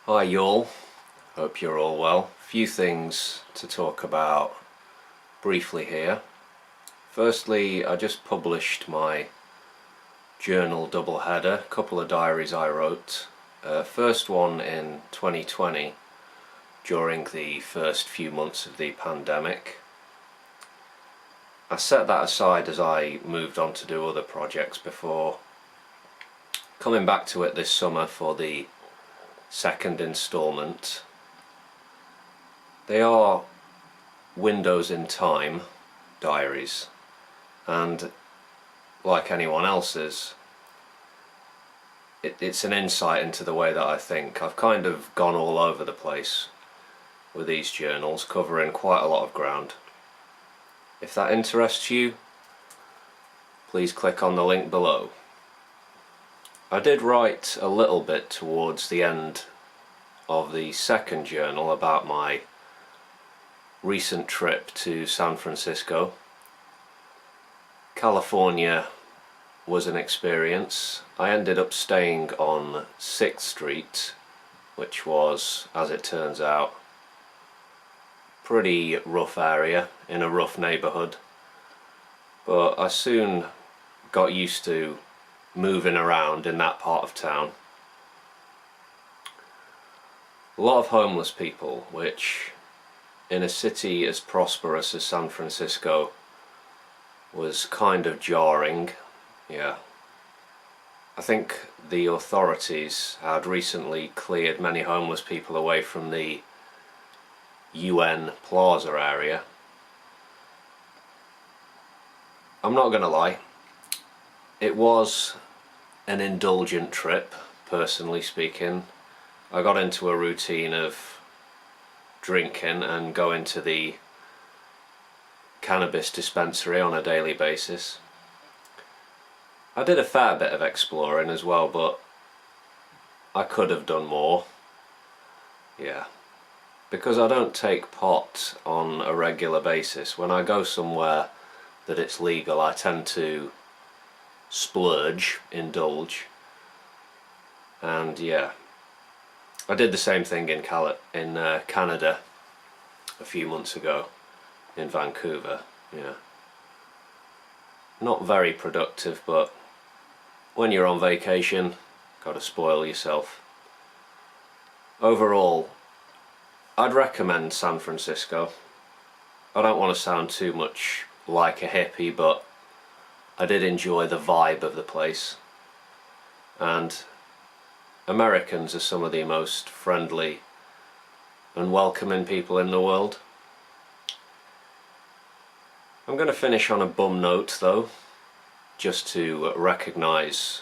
Hi y'all, hope you're all well. Few things to talk about briefly here. Firstly, I just published my journal doubleheader, a couple of diaries I wrote. First one in 2020 during the first few months of the pandemic. I set that aside as I moved on to do other projects before coming back to it this summer for the second instalment. They are windows in time diaries, and like anyone else's, it's an insight into the way that I think. I've kind of gone all over the place with these journals, covering quite a lot of ground. If that interests you, please click on the link below. I did write a little bit towards the end of the second journal about my recent trip to San Francisco. California was an experience. I ended up staying on 6th Street, which was, as it turns out, pretty rough area in a rough neighborhood, but I soon got used to moving around in that part of town. A lot of homeless people, which in a city as prosperous as San Francisco was kind of jarring. Yeah, I think the authorities had recently cleared many homeless people away from the UN Plaza area. I'm not gonna lie, it was an indulgent trip, personally speaking. I got into a routine of drinking and going to the cannabis dispensary on a daily basis. I did a fair bit of exploring as well, but I could have done more. Yeah. Because I don't take pot on a regular basis, when I go somewhere that it's legal, I tend to splurge, indulge, and yeah, I did the same thing in Canada a few months ago, in Vancouver. Yeah, not very productive, but when you're on vacation, gotta spoil yourself. Overall, I'd recommend San Francisco. I don't want to sound too much like a hippie, but I did enjoy the vibe of the place. And Americans are some of the most friendly and welcoming people in the world. I'm going to finish on a bum note though, just to recognise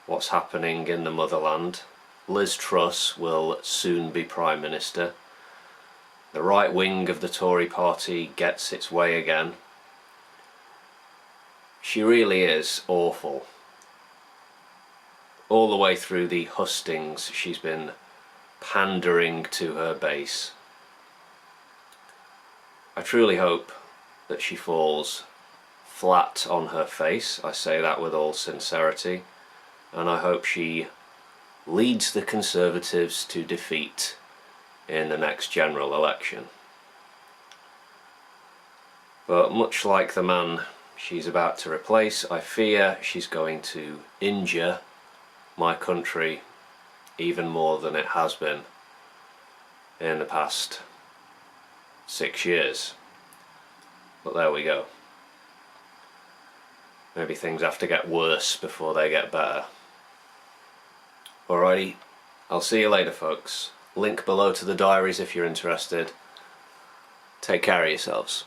what's happening in the motherland. Liz Truss will soon be Prime Minister. The right wing of the Tory party gets its way again. She really is awful. All the way through the hustings, she's been pandering to her base. I truly hope that she falls flat on her face. I say that with all sincerity. And I hope she leads the Conservatives to defeat in the next general election. But much like the man she's about to replace, I fear she's going to injure my country even more than it has been in the past 6 years. But there we go. Maybe things have to get worse before they get better. Alrighty, I'll see you later folks. Link below to the diaries if you're interested. Take care of yourselves.